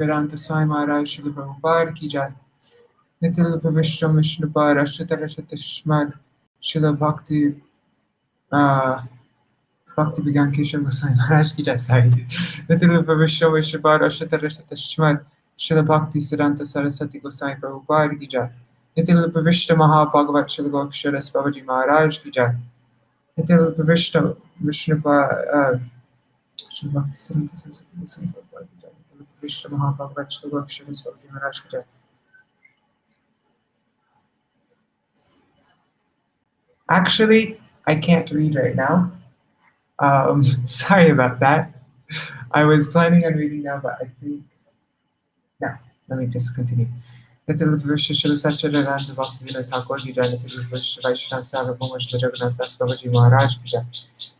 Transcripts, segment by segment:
Vedanta Swami Maharaj Srila Prabhupada ki jai. Nitil Vishnu Vishnupad Ashtatashatashmad Srila Bhakti Vigan Keshav Goswami Maharaj ki jai. Sorry. Nitil Vishnu Vishnupad Ashtatashatashmad Srila Bhakti Siddhanta Saraswati Goswami Prabhupada ki jai. Nitil Vishnu Mahabhagavat Srila Goksharas Babaji Maharaj ki jai. Nitil Vishnu Vishnupad Srila Bhakti Siddhanta Saraswati Goswami Prabhupada ki jai. Nitil Vishnu Mahabhagavat Srila Goksharas Babaji Maharaj ki jai. Actually, I can't read right now. Sorry about that. I was planning on reading now, but I think... No, let me just continue. Nitil Vishnu Srila Satchidananda Bhaktivinoda Thakur ki jai. Nitil Vishnu Vaishnava Sarvabhauma Srila Jagannath Das Babaji Maharaj ki jai.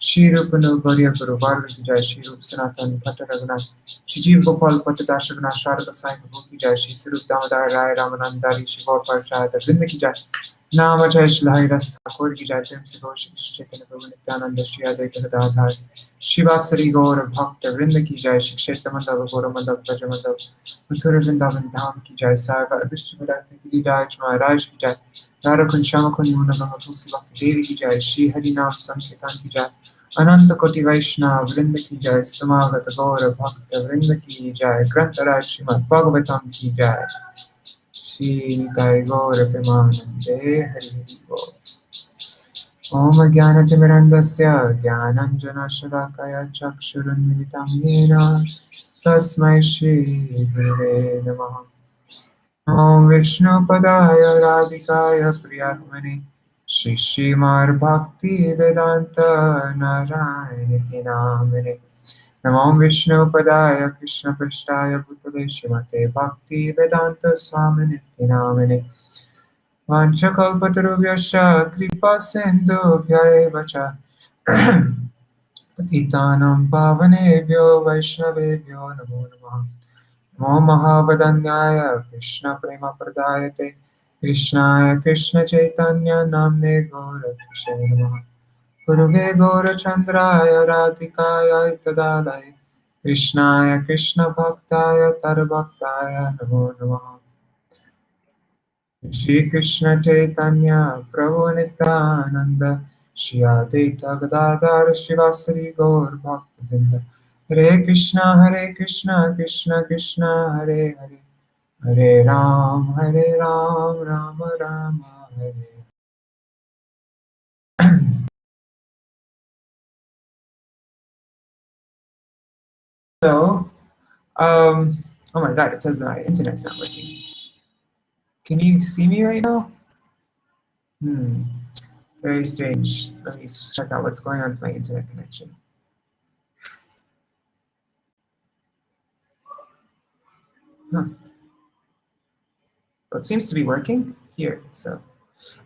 Shri Rupanu Gauriya Guru Varga ki jai. Shri Rup Sanatan Pata Raghunath. Shri Jeev Gopal Pata Dasha Raghunath Sharada Goswami Prabhu ki jai. Shri Sarup Damodar Rai Ramanandari Shri Gopal Shahada Vrinda ki jai. Nama Jai Shri Haridas Thakur ki jai. Prem Se Gosha Shri Chaitanya Prabhu Nityananda Shri Advaita Gadadhar Shivasari Gaura Bhakta Vrinda ki jai. Shri Kshetra Mandal Gaura Mandal Braja Mandal Mathura Vrindavan Dham ki jai. Sarva Vishnu Bharatma ki jai. Maharaj ki jai. Radha Kun Shama Kun Yamuna Ganga Tulsi Bhakti Devi ki jai. Shri Hari Nam Sankirtan ki jai. Ananta Koti Vaishnava Vrinda ki jai. Samagata Gaura Bhakta Vrinda ki jai. Grantaraj Śrīmad-Bhāgavatam ki jai. Shri Nitai Gaura Premanande Hari Hari Bol. Om Jnana-timirandasya Jnananjana Shalakaya Chakshurunmilitam Yena Tasmai Shri Gurave Namaha. Om Vishnu Padaya Radhikaya Priyatmane Shri Śrīmad-Bhakti Vedanta Narayana Namane. Namo Vishnu Padaya Krishna Prasthaya Bhutale Śrīmate Bhakti Vedanta Swamine Namane. Vanchakalpatarubhyascha kripa sindhubhya eva cha patitanam pavanebhyo vaishnavebhyo namo namaha. Namo Mahavadanyaya Krishna Prema Pradayate Krishnaya Krishna Chaitanya Namne Gauratishe Namaha. Guruve Gaurachandraya Radhikaya Tadalaya Krishnaya Krishna Bhaktaya Tarbhaktaya Namo Namaha. Shri Krishna Chaitanya Prabhu Nityananda Shri Advaita Gadadhar Shivasari Gaur Bhaktivinoda. Hare Krishna Krishna Krishna Hare Hare Hare Ram Rama Rama Hare. So, oh my god, it says my internet's not working. Can you see me right now? Very strange. Let me check out what's going on with my internet connection. Well, it seems to be working here. So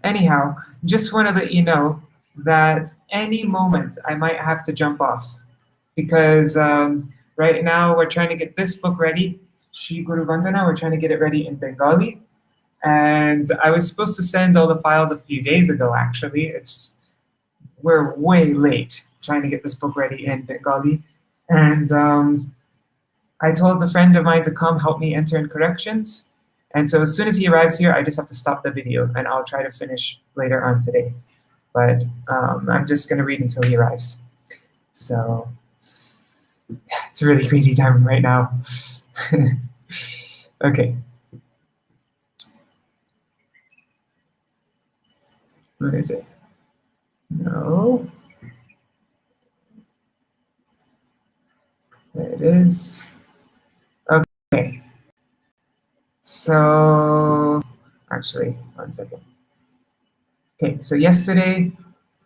anyhow, just want to let you know that any moment I might have to jump off because right now we're trying to get this book ready, Shri Guru Vandana, we're trying to get it ready in Bengali. And I was supposed to send all the files a few days ago, actually. We're way late trying to get this book ready in Bengali. And I told a friend of mine to come help me enter in corrections. And so as soon as he arrives here, I just have to stop the video and I'll try to finish later on today. But I'm just gonna read until he arrives. So yeah, it's a really crazy time right now. Okay. Where is it? No. There it is. Okay. So, actually, one second. Okay, so yesterday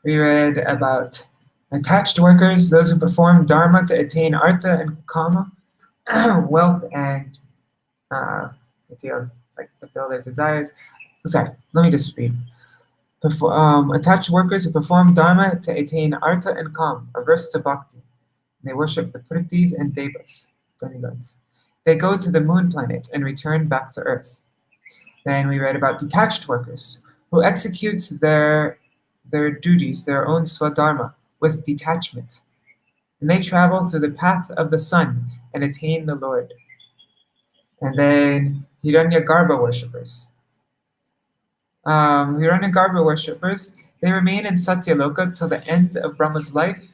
we read about attached workers, those who perform dharma to attain artha and kama, wealth and fulfill their desires. Sorry, let me just read. Attached workers who perform dharma to attain artha and kam, averse to bhakti. They worship the prithis and devas, demigods. They go to the moon planet and return back to Earth. Then we read about detached workers who execute their duties, their own swadharma, with detachment. And they travel through the path of the sun and attain the Lord. And then Hiranyagarbha worshippers. Hiranyagarbha worshippers, they remain in Satyaloka till the end of Brahma's life,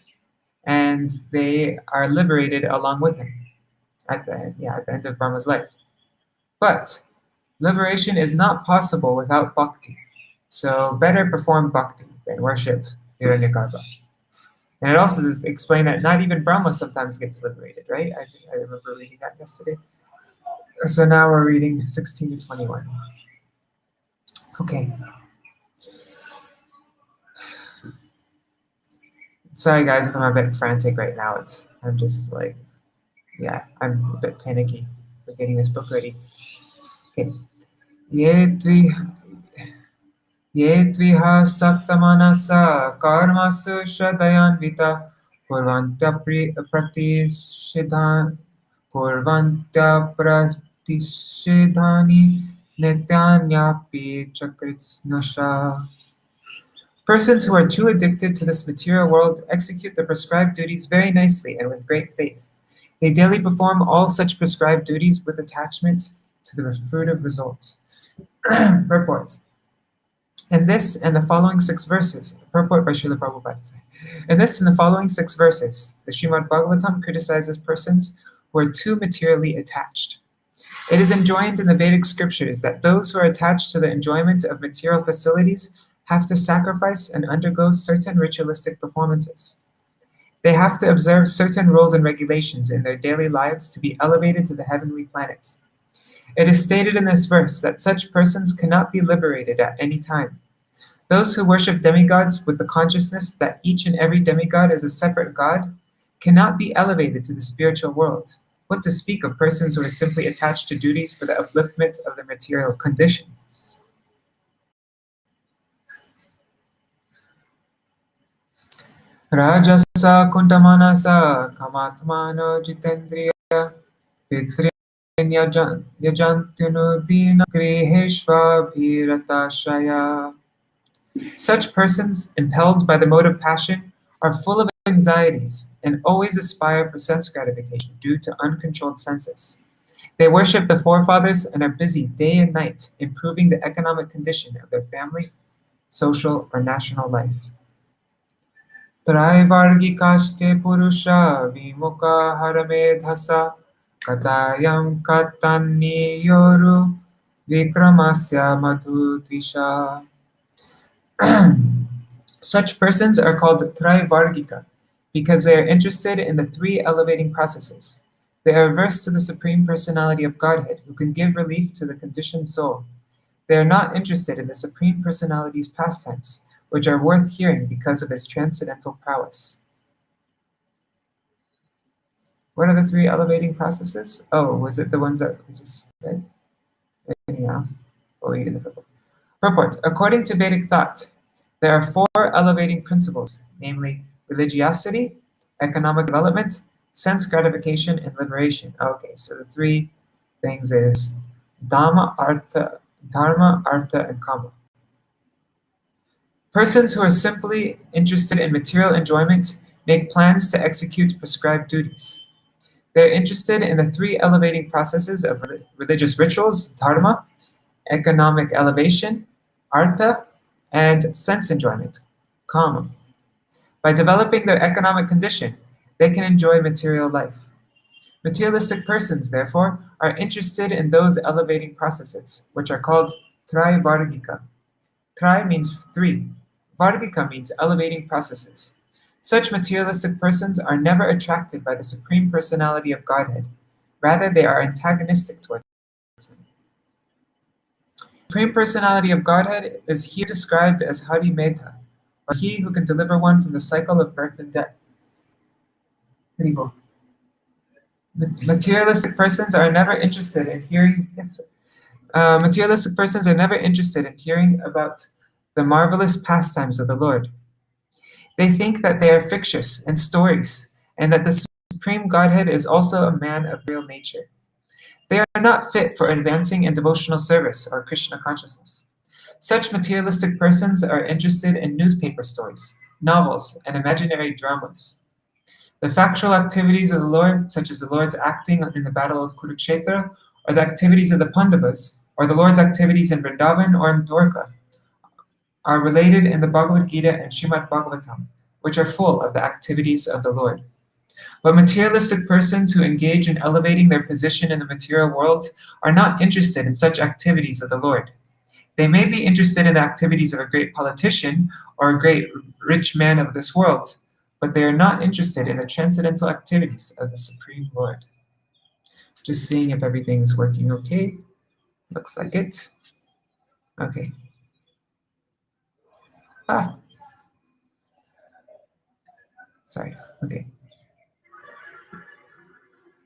and they are liberated along with him at the end of Brahma's life. But liberation is not possible without bhakti. So better perform bhakti than worship Hiranyagarbha. And it also is explained that not even Brahma sometimes gets liberated, right? I remember reading that yesterday. So now we're reading 16 to 21. Okay. Sorry guys if I'm a bit frantic right now. I'm just like, yeah, I'm a bit panicky for getting this book ready. Okay. Ye tviha sakāma-karma karmasu shraddhayanvita kurvantya pratishidhani nityānyapi chakritsnasha. Persons who are too addicted to this material world execute the prescribed duties very nicely and with great faith. They daily perform all such prescribed duties with attachment to the fruitive result. Purport. And this and the following 6 verses, purport by Srila Prabhupada. And this and the following 6 verses, the Śrīmad-Bhāgavatam criticizes persons who are too materially attached. It is enjoined in the Vedic scriptures that those who are attached to the enjoyment of material facilities have to sacrifice and undergo certain ritualistic performances. They have to observe certain rules and regulations in their daily lives to be elevated to the heavenly planets. It is stated in this verse that such persons cannot be liberated at any time. Those who worship demigods with the consciousness that each and every demigod is a separate god cannot be elevated to the spiritual world. What to speak of persons who are simply attached to duties for the upliftment of their material condition? Rajasa kundamanasa kamatmano jitendriya pitri yajantunudina griheshva bhiratashraya. Such persons, impelled by the motive passion, are full of anxieties and always aspire for sense gratification due to uncontrolled senses. They worship the forefathers and are busy day and night improving the economic condition of their family, social, or national life. Traivargikaste purusha vimukha haramedhasa katayam katanni yoru vikramasya madhutvisha. Such persons are called Traivargika because they are interested in the 3 elevating processes. They are averse to the Supreme Personality of Godhead, who can give relief to the conditioned soul. They are not interested in the Supreme Personality's pastimes, which are worth hearing because of his transcendental prowess. What are the 3 elevating processes? Oh, was it the ones that we just read? Anyhow, we'll read in the book. Purport. According to Vedic thought, there are 4 elevating principles, namely religiosity, economic development, sense gratification, and liberation. Okay, so the 3 things is Dharma, Artha, and Kama. Persons who are simply interested in material enjoyment make plans to execute prescribed duties. They are interested in the 3 elevating processes of religious rituals, dharma, economic elevation, artha, and sense enjoyment, kama. By developing their economic condition, they can enjoy material life. Materialistic persons, therefore, are interested in those elevating processes, which are called Traivargika. Trai means 3. Vargika means elevating processes. Such materialistic persons are never attracted by the Supreme Personality of Godhead. Rather, they are antagonistic towards him. The Supreme Personality of Godhead is here described as Hari Meta, or he who can deliver one from the cycle of birth and death. Materialistic persons are never interested in hearing. Materialistic persons are never interested in hearing about the marvelous pastimes of the Lord. They think that they are fictitious and stories, and that the Supreme Godhead is also a man of real nature. They are not fit for advancing in devotional service or Krishna consciousness. Such materialistic persons are interested in newspaper stories, novels, and imaginary dramas. The factual activities of the Lord, such as the Lord's acting in the battle of Kurukshetra, or the activities of the Pandavas, or the Lord's activities in Vrindavan or in Dwarka, are related in the Bhagavad Gita and Śrīmad-Bhāgavatam, which are full of the activities of the Lord. But materialistic persons who engage in elevating their position in the material world are not interested in such activities of the Lord. They may be interested in the activities of a great politician or a great rich man of this world, but they are not interested in the transcendental activities of the Supreme Lord. Just seeing if everything is working okay. Looks like it. Okay. Sorry. Okay.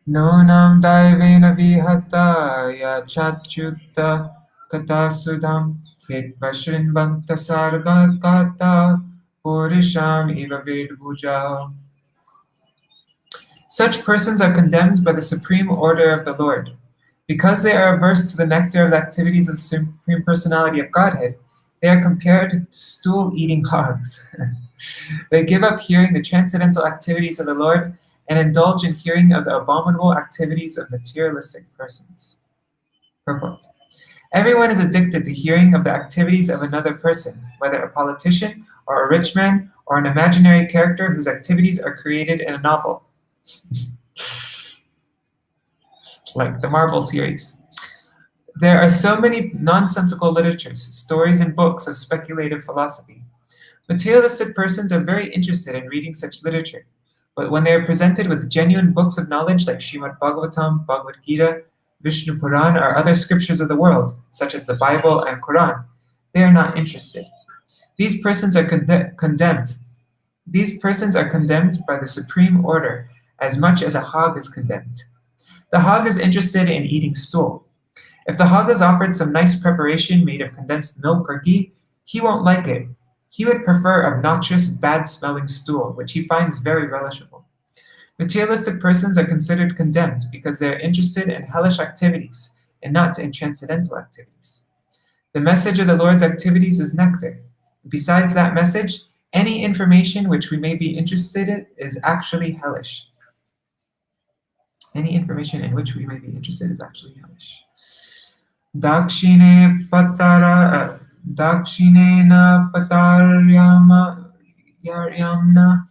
Nonam daivena vihata ya chatyutta katasudam hetvashrinvanta sargakata purisham iva vedbhuja. Such persons are condemned by the supreme order of the Lord. Because they are averse to the nectar of the activities of the Supreme Personality of Godhead, they are compared to stool-eating hogs. They give up hearing the transcendental activities of the Lord and indulge in hearing of the abominable activities of materialistic persons. Purport. Everyone is addicted to hearing of the activities of another person, whether a politician or a rich man or an imaginary character whose activities are created in a novel, like the Marvel series. There are so many nonsensical literatures, stories, and books of speculative philosophy. Materialistic persons are very interested in reading such literature, but when they are presented with genuine books of knowledge like Śrīmad-Bhāgavatam, Bhagavad Gita, Vishnu Puran, or other scriptures of the world, such as the Bible and Quran, they are not interested. These persons are condemned. These persons are condemned by the supreme order as much as a hog is condemned. The hog is interested in eating stool. If the hog is offered some nice preparation made of condensed milk or ghee, he won't like it. He would prefer obnoxious, bad-smelling stool, which he finds very relishable. Materialistic persons are considered condemned because they are interested in hellish activities and not in transcendental activities. The message of the Lord's activities is nectar. Besides that message, any information which we may be interested in is actually hellish. Any information in which we may be interested is actually hellish. Dakshinena pataryamna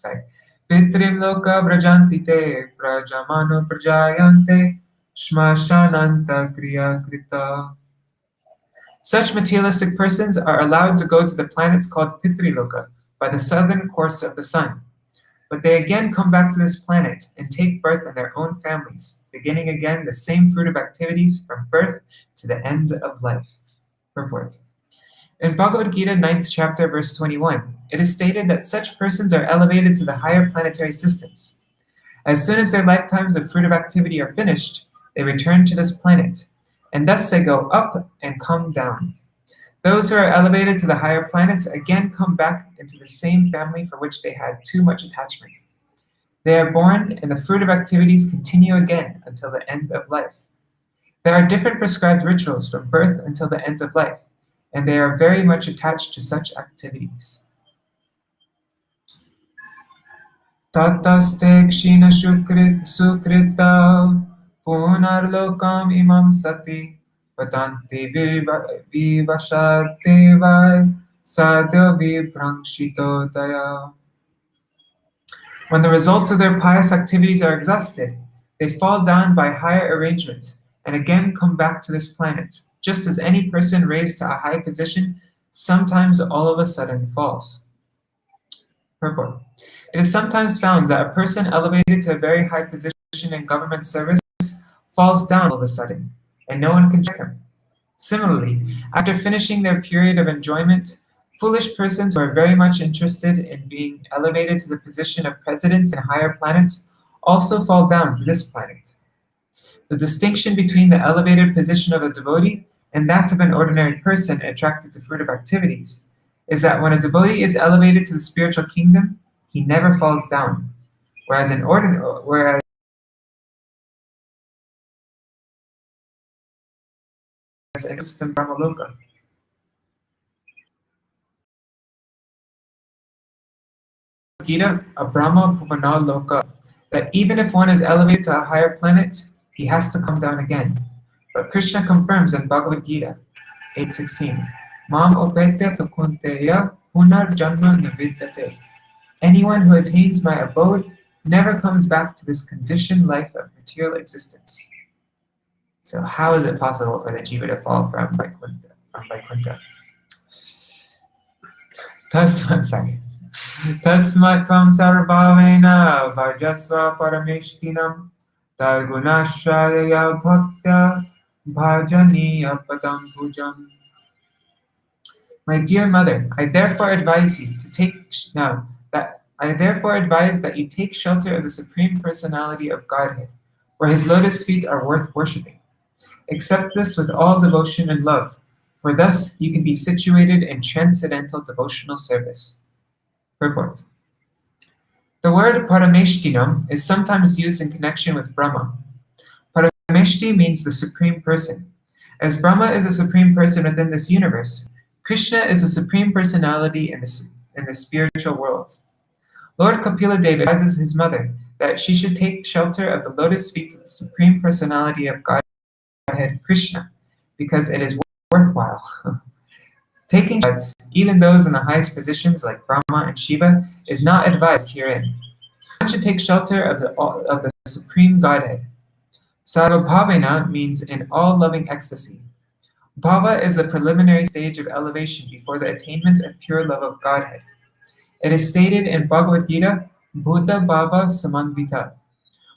pitrim loka brajanti te prajamano prajayante shmashananta kriya krita. Such materialistic persons are allowed to go to the planets called Pitriloka by the southern course of the sun. But they again come back to this planet and take birth in their own families, beginning again the same fruit of activities from birth to the end of life. Purport. In Bhagavad Gita 9th chapter, verse 21, it is stated that such persons are elevated to the higher planetary systems. As soon as their lifetimes of fruit of activity are finished, they return to this planet, and thus they go up and come down. Those who are elevated to the higher planets again come back into the same family for which they had too much attachment. They are born, and the fruit of activities continue again until the end of life. There are different prescribed rituals from birth until the end of life, and they are very much attached to such activities. Tataste kshina sukrita punarlokam imam sati Vatanti vivashatevai sadhya vibhrakshito daya. When the results of their pious activities are exhausted, they fall down by higher arrangement and again come back to this planet, just as any person raised to a high position sometimes all of a sudden falls. Purport. It is sometimes found that a person elevated to a very high position in government service falls down all of a sudden, and no one can check him. Similarly, after finishing their period of enjoyment, foolish persons who are very much interested in being elevated to the position of presidents in higher planets also fall down to this planet. The distinction between the elevated position of a devotee and that of an ordinary person attracted to fruit of activities is that when a devotee is elevated to the spiritual kingdom, he never falls down, whereas in in Brahma Loka. Gita, a Brahma Bhuvanal Loka, that even if one is elevated to a higher planet, he has to come down again. But Krishna confirms in Bhagavad Gita 8:16, Mam opetya tu kunteya punar janma navidyate. Anyone who attains my abode never comes back to this conditioned life of material existence. So how is it possible for the jiva to fall from Vaikuntha? Tasmat tvam sarvabhavena vajasva parameshtinam targunashayaya bhaktya bhajaniya padam bhujam. My dear mother, I therefore advise that you take shelter of the Supreme Personality of Godhead, for his lotus feet are worth worshipping. Accept this with all devotion and love, for thus you can be situated in transcendental devotional service. Purport. The word parameshtinam is sometimes used in connection with Brahma. Parameshti means the Supreme Person. As Brahma is a Supreme Person within this universe, Krishna is a Supreme Personality in the spiritual world. Lord Kapila Deva advises his mother that she should take shelter of the lotus feet of the Supreme Personality of Godhead, Krishna, because it is worthwhile. Taking shelter, even those in the highest positions like Brahma and Shiva, is not advised herein. One should take shelter of the Supreme Godhead. Sarvabhavena means in all-loving ecstasy. Bhava is the preliminary stage of elevation before the attainment of pure love of Godhead. It is stated in Bhagavad Gita, Bhuta Bhava Samanvita.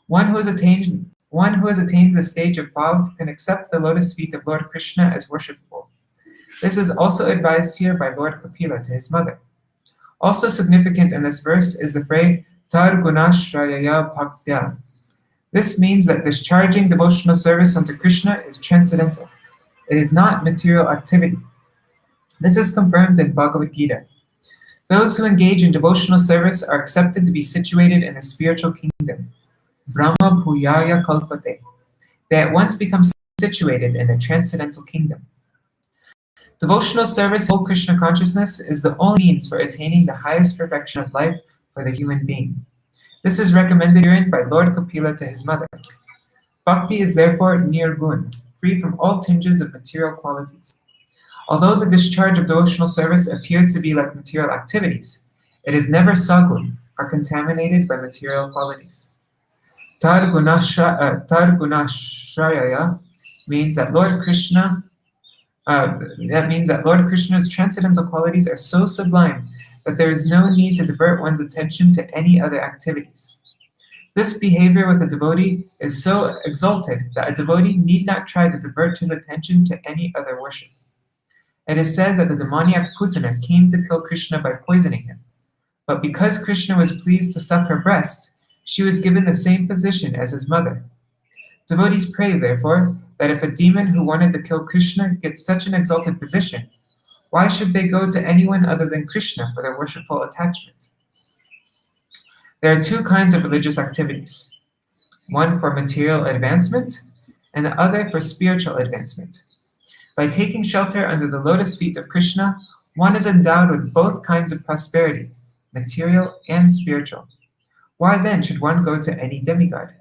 One who has attained the stage of Bhav can accept the lotus feet of Lord Krishna as worshipable. This is also advised here by Lord Kapila to his mother. Also significant in this verse is the phrase Tar Gunashrayaya Bhaktya. This means that discharging devotional service unto Krishna is transcendental. It is not material activity. This is confirmed in Bhagavad Gita. Those who engage in devotional service are accepted to be situated in the spiritual kingdom. Brahma Bhuyaya Kalpate. They at once become situated in the transcendental kingdom. Devotional service in full Krishna consciousness is the only means for attaining the highest perfection of life for the human being. This is recommended herein by Lord Kapila to his mother. Bhakti is therefore nirgun, free from all tinges of material qualities. Although the discharge of devotional service appears to be like material activities, it is never sagun, or contaminated by material qualities. Tar Gunashrayaya means that Lord Krishna's transcendental qualities are so sublime that there is no need to divert one's attention to any other activities. This behavior with a devotee is so exalted that a devotee need not try to divert his attention to any other worship. It is said that the demoniac Putana came to kill Krishna by poisoning him. But because Krishna was pleased to suck her breast, she was given the same position as his mother. Devotees pray, therefore, that if a demon who wanted to kill Krishna gets such an exalted position, why should they go to anyone other than Krishna for their worshipful attachment? There are two kinds of religious activities, one for material advancement and the other for spiritual advancement. By taking shelter under the lotus feet of Krishna, one is endowed with both kinds of prosperity, material and spiritual. Why then should one go to any demigod?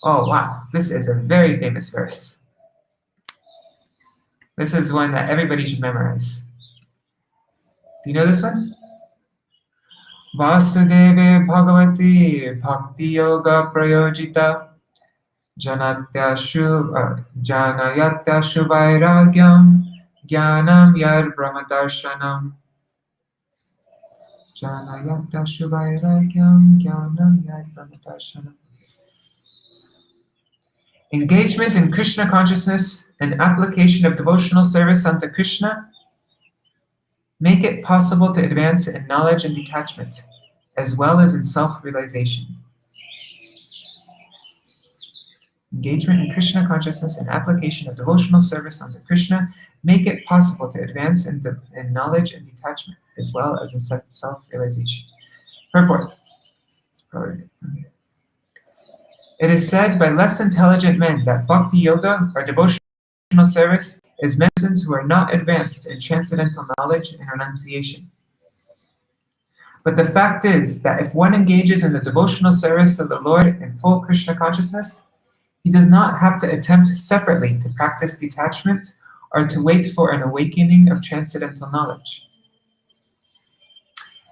Oh wow, this is a very famous verse. This is one that everybody should memorize. Do you know this one? Vasudeve Bhagavati Bhakti Yoga Prayojita Janayatya Shuvairagyam Jnanam Yar Brahma Darshanam. Janayatya Shuvairagyam Jnanam Yar Brahma Darshanam. Engagement in Krishna consciousness and application of devotional service unto Krishna make it possible to advance in knowledge and detachment, as well as in self-realization. Engagement in Krishna consciousness and application of devotional service unto Krishna make it possible to advance in knowledge and detachment, as well as in self-realization. Purport. It is said by less intelligent men that bhakti yoga, or devotional service, is meant for persons who are not advanced in transcendental knowledge and renunciation. But the fact is that if one engages in the devotional service of the Lord in full Krishna consciousness, He does not have to attempt separately to practice detachment or to wait for an awakening of transcendental knowledge.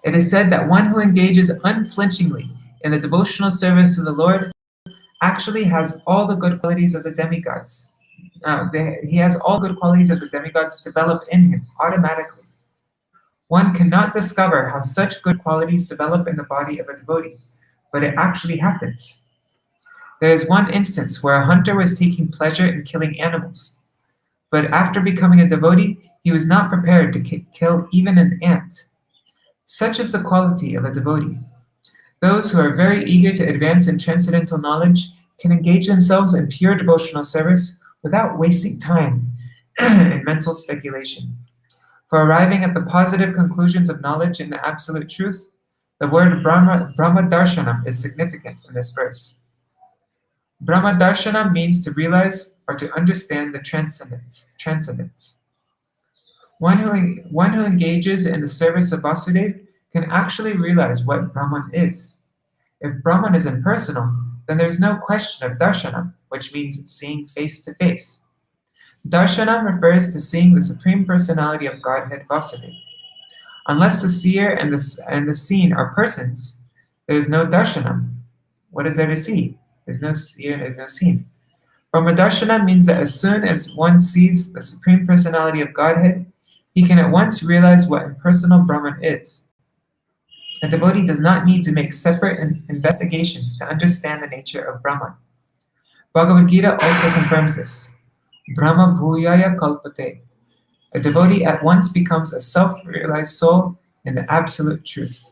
It is said that one who engages unflinchingly in the devotional service of the Lord actually has all the good qualities of the demigods. He has all good qualities of the demigods developed in him automatically. One cannot discover how such good qualities develop in the body of a devotee, but it actually happens. There is one instance where a hunter was taking pleasure in killing animals, but after becoming a devotee, he was not prepared to kill even an ant. Such is the quality of a devotee. Those who are very eager to advance in transcendental knowledge can engage themselves in pure devotional service without wasting time in mental speculation. For arriving at the positive conclusions of knowledge in the absolute truth, the word Brahma Darshanam is significant in this verse. Brahma Darshanam means to realize or to understand the transcendence. One who engages in the service of Vasudeva can actually realize what Brahman is. If Brahman is impersonal, then there is no question of darshanam, which means seeing face to face. Darshanam refers to seeing the Supreme Personality of Godhead Vasudeva. Unless the seer and the seen are persons, there is no darshanam. What is there to see? There's no seer, there's no seen. Brahma Darshanam means that as soon as one sees the Supreme Personality of Godhead, he can at once realize what impersonal Brahman is. A devotee does not need to make separate investigations to understand the nature of Brahman. Bhagavad Gita also confirms this. Brahma bhuyaya kalpate. A devotee at once becomes a self-realized soul in the absolute truth.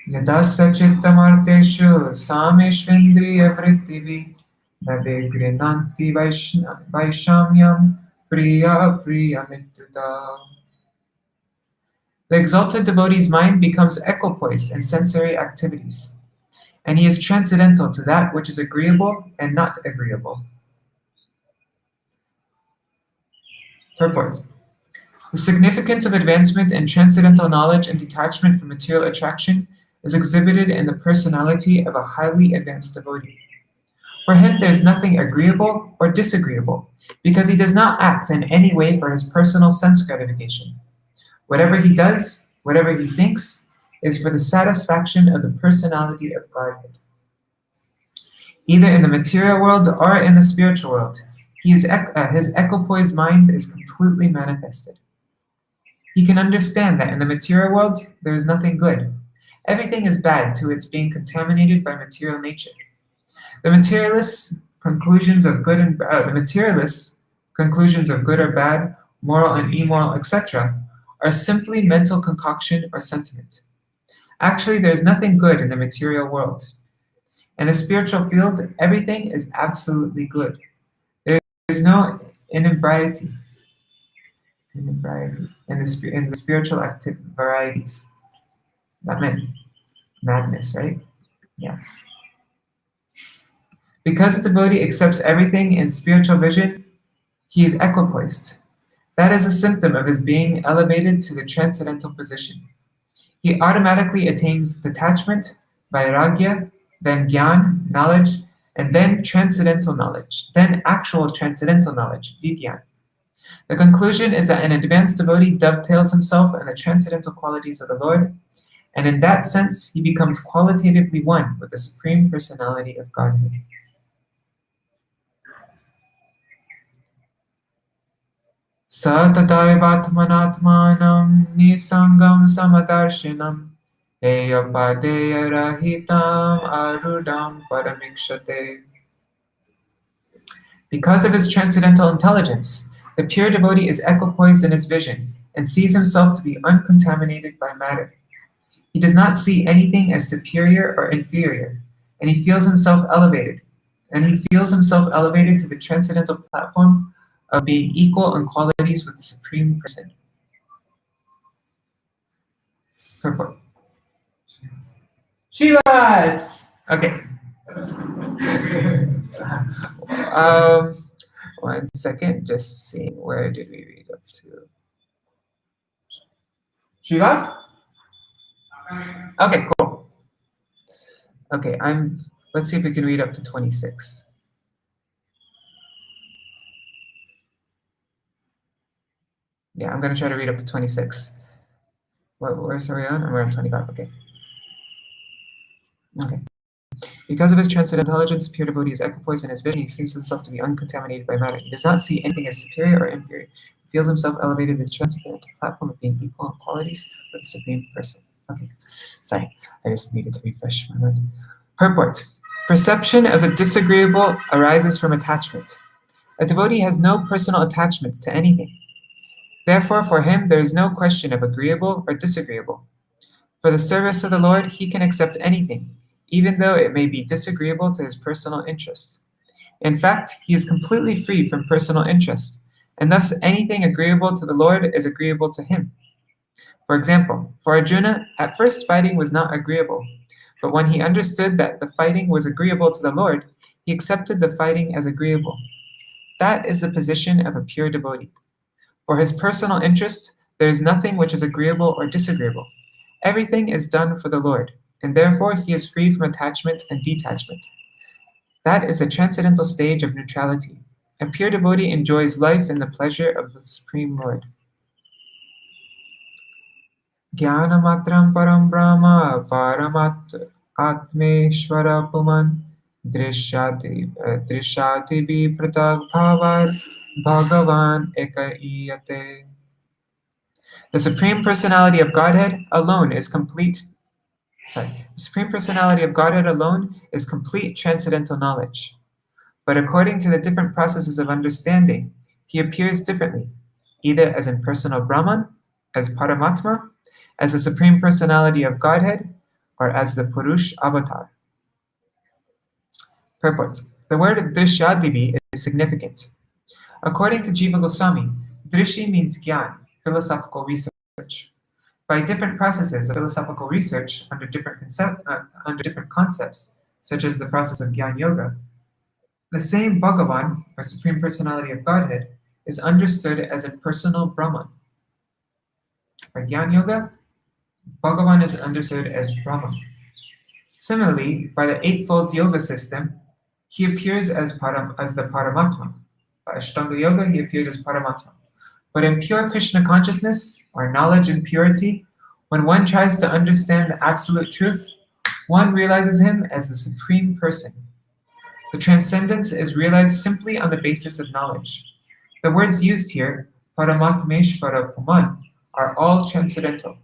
Yadasa chittamarteshu sameshvendriya vrittivi nade grinanti vaishamyam priya mituta. The exalted devotee's mind becomes equipoised in sensory activities, and he is transcendental to that which is agreeable and not agreeable. Purport. The significance of advancement in transcendental knowledge and detachment from material attraction is exhibited in the personality of a highly advanced devotee. For him, there is nothing agreeable or disagreeable, because he does not act in any way for his personal sense gratification. Whatever he does, whatever he thinks, is for the satisfaction of the personality of Godhead. Either in the material world or in the spiritual world, his equipoised mind is completely manifested. He can understand that in the material world, there is nothing good. Everything is bad to its being contaminated by material nature. The materialists' conclusions of good or bad, moral and immoral, etc., are simply mental concoction or sentiment. Actually, there is nothing good in the material world. In the spiritual field, everything is absolutely good. There is no inebriety in the spiritual varieties. That meant madness, right? Yeah. Because the devotee accepts everything in spiritual vision, he is equipoised. That is a symptom of his being elevated to the transcendental position. He automatically attains detachment, vairagya, then jnana, knowledge, and then transcendental knowledge, then actual transcendental knowledge, vijnana. The conclusion is that an advanced devotee dovetails himself in the transcendental qualities of the Lord, and in that sense, he becomes qualitatively one with the Supreme Personality of Godhead. Sa tadaivatmanatmanam nisangam samadarshinam eyapadeya rahitam arudam paramikshate. Because of his transcendental intelligence, the pure devotee is equipoised in his vision and sees himself to be uncontaminated by matter. He does not see anything as superior or inferior, and he feels himself elevated. And he feels himself elevated to the transcendental platform of being equal in qualities with the Supreme Person. Purport. Shivas! Okay. 1 second, just seeing where did we read up to. Shivas? Okay, cool. Okay, let's see if we can read up to 26. Yeah, I'm going to try to read up to 26. Where's are we on? We're on 25, okay. Okay. Because of his transcendental intelligence, pure devotee is equipoised in his vision. He seems himself to be uncontaminated by matter. He does not see anything as superior or inferior. He feels himself elevated to the transcendental platform of being equal in qualities with the Supreme Person. Okay, sorry, I just needed to refresh my mind. Purport. Perception of the disagreeable arises from attachment. A devotee has no personal attachment to anything. Therefore, for him, there is no question of agreeable or disagreeable. For the service of the Lord, he can accept anything, even though it may be disagreeable to his personal interests. In fact, he is completely free from personal interests, and thus anything agreeable to the Lord is agreeable to him. For example, for Arjuna, at first fighting was not agreeable, but when he understood that the fighting was agreeable to the Lord, he accepted the fighting as agreeable. That is the position of a pure devotee. For his personal interest, there is nothing which is agreeable or disagreeable. Everything is done for the Lord, and therefore he is free from attachment and detachment. That is the transcendental stage of neutrality. A pure devotee enjoys life in the pleasure of the Supreme Lord. Jnāna matram param brahma paramat atmeshvara puman drishyati vipratak bhavar bhagavan ekaiyate. The Supreme Personality of Godhead alone is complete. The Supreme Personality of Godhead alone is complete transcendental knowledge. But according to the different processes of understanding, he appears differently, either as impersonal Brahman, as Paramatma, as the Supreme Personality of Godhead, or as the Purush Avatar. Purport. The word Drishyadibi is significant. According to Jiva Goswami, Drishi means Gyan, philosophical research. By different processes of philosophical research under different concepts, such as the process of Gyan Yoga, the same Bhagavan, or Supreme Personality of Godhead, is understood as impersonal Brahman. By Gyan Yoga, Bhagavan is understood as Brahman. Similarly, by the Eightfold Yoga system, he appears as the Paramatma. By Ashtanga Yoga, he appears as Paramatma. But in pure Krishna consciousness, or knowledge and purity, when one tries to understand the absolute truth, one realizes him as the Supreme Person. The transcendence is realized simply on the basis of knowledge. The words used here, Paramatmeshvara Puman, are all transcendental,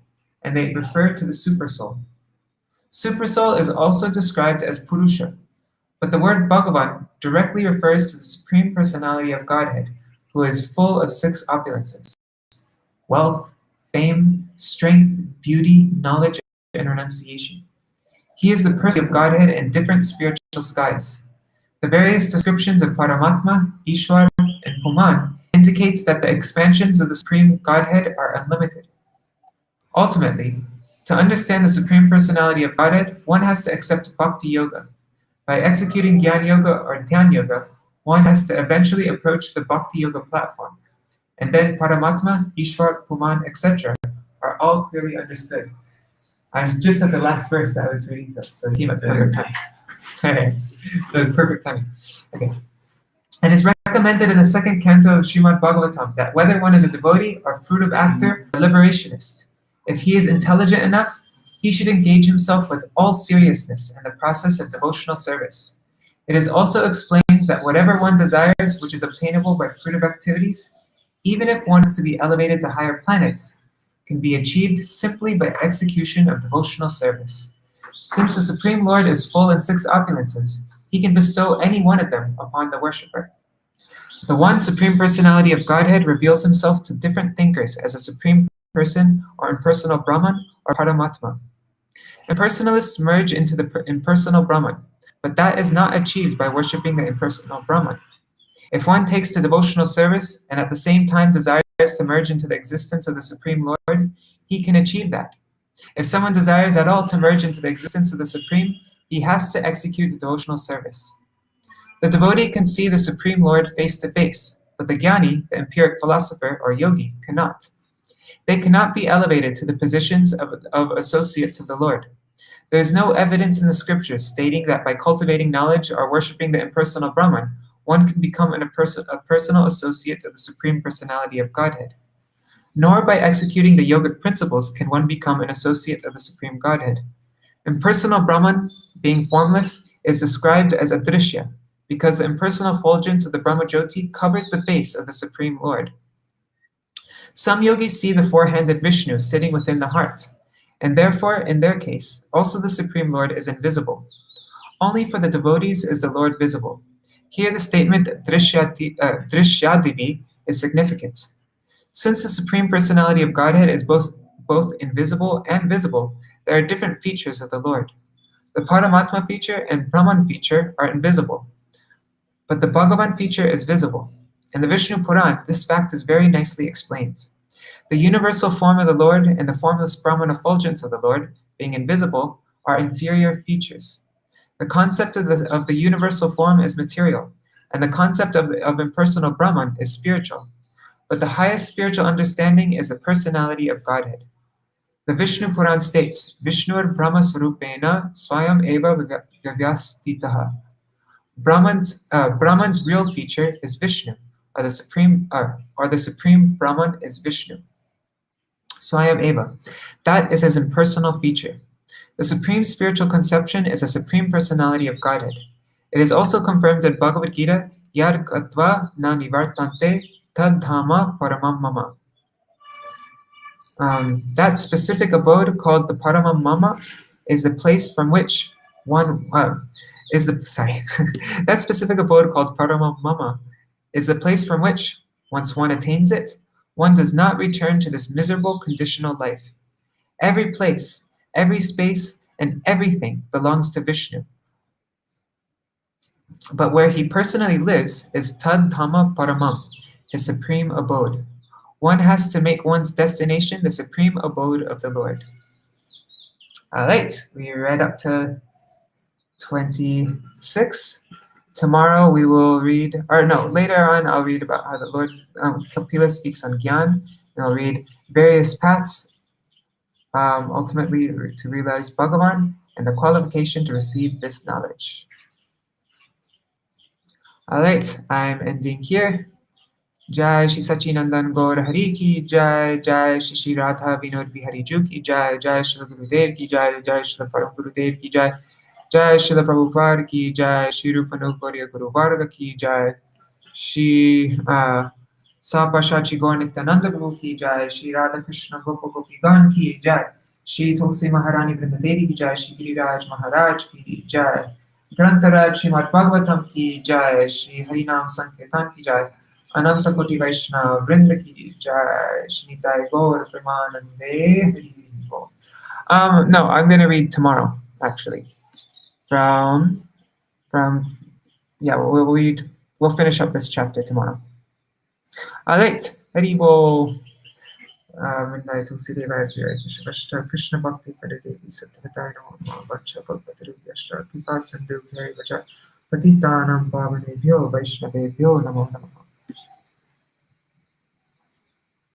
and they refer to the Supersoul. Supersoul is also described as Purusha, but the word Bhagavan directly refers to the Supreme Personality of Godhead, who is full of 6 opulences: wealth, fame, strength, beauty, knowledge, and renunciation. He is the person of Godhead in different spiritual skies. The various descriptions of Paramatma, Ishwar, and Puman indicates that the expansions of the Supreme Godhead are unlimited. Ultimately, to understand the Supreme Personality of Godhead, one has to accept Bhakti Yoga. By executing Jnana Yoga or Dhyan Yoga, one has to eventually approach the Bhakti Yoga platform. And then Paramatma, Ishwar, Puman, etc. are all clearly understood. I'm just at the last verse I was reading, so it came at the perfect time. That was perfect timing. Okay. It is recommended in the 2nd canto of Śrīmad-Bhāgavatam that whether one is a devotee or fruitive actor or liberationist, if he is intelligent enough, he should engage himself with all seriousness in the process of devotional service. It is also explained that whatever one desires which is obtainable by fruitive activities, even if one is to be elevated to higher planets, can be achieved simply by execution of devotional service. Since the Supreme Lord is full in 6 opulences, he can bestow any one of them upon the worshipper. The one Supreme Personality of Godhead reveals himself to different thinkers as a Supreme Person or impersonal Brahman or Paramatma. Impersonalists merge into the impersonal Brahman, but that is not achieved by worshipping the impersonal Brahman. If one takes to devotional service and at the same time desires to merge into the existence of the Supreme Lord, he can achieve that. If someone desires at all to merge into the existence of the Supreme, he has to execute the devotional service. The devotee can see the Supreme Lord face to face, but the Jnani, the empiric philosopher or yogi, cannot. They cannot be elevated to the positions of associates of the Lord. There is no evidence in the scriptures stating that by cultivating knowledge or worshipping the impersonal Brahman, one can become a personal associate of the Supreme Personality of Godhead. Nor by executing the yogic principles can one become an associate of the Supreme Godhead. Impersonal Brahman, being formless, is described as adrishya, because the impersonal effulgence of the Brahma Jyoti covers the face of the Supreme Lord. Some yogis see the four-handed Vishnu sitting within the heart, and therefore, in their case, also the Supreme Lord is invisible. Only for the devotees is the Lord visible. Here the statement drishyadivi is significant. Since the Supreme Personality of Godhead is both invisible and visible, there are different features of the Lord. The Paramatma feature and Brahman feature are invisible, but the Bhagavan feature is visible. In the Vishnu Puran, this fact is very nicely explained. The universal form of the Lord and the formless Brahman effulgence of the Lord, being invisible, are inferior features. The concept of the universal form is material, and the concept of impersonal Brahman is spiritual. But the highest spiritual understanding is the personality of Godhead. The Vishnu Puran states, Vishnur Brahma Swarupena Swayam Eva Vyastitaha. Brahman's real feature is Vishnu, or the supreme Brahman is Vishnu. Swayam Eva. That is his impersonal feature. The supreme spiritual conception is a supreme personality of Godhead. It is also confirmed in Bhagavad Gita, Yad Katva na nivartante tad dhamma paramam mama. That specific abode called the Paramam Mama is the place from which one that specific abode called Paramam Mama is the place from which, once one attains it, one does not return to this miserable conditional life. Every place, every space, and everything belongs to Vishnu. But where he personally lives is Tad Dhamma Paramam, his supreme abode. One has to make one's destination the supreme abode of the Lord. All right, we read up to 26. Tomorrow we will read, later on I'll read about how the Lord, Kapila speaks on Jñāna, and I'll read various paths ultimately to realize Bhagavan and the qualification to receive this knowledge. All right, I'm ending here. Jai Shri Sachinandan Gaur Hari Ki Jai, Jai Shri Shri Radha Vinod Bihari Ju Ki Jai, Jai Shri Gurudev Ki Jai, Jai Shri Param Gurudev Ki Jai, Jai Shri Prabhupada Ki Jai, Shri Rupanuparya Guru Varga Ki Jai, Shri Sapashachi Gaur Nityananda Prabhu Ki Jai, Shri Radha Krishna Gopa Gopi Gan Ki Jai, Shri Tulsi Maharani Vrindadevi Ki Jai, Shri Giriraj Maharaj Ki Jai, Grantaraj Śrīmad-Bhāgavatam Ki Jai, Shri Harinam Sankirtan Ki Jai, Ananta Koti Vaishnava Vrinda Ki Jai, Shri Nitai Gaur Premanande Hari Bol. No, I'm going to read tomorrow, actually. We'll finish up this chapter tomorrow. All right, Hari Bol. Midnight Tulsi Deva Krishna Bhakti Padadevi Sattvatai Namo Vacha Bhagavataru Yashtar Pipa Sandhu Kari Vacha Patitanam Pavanebhyo Vaishnavebhyo Namo Namaha.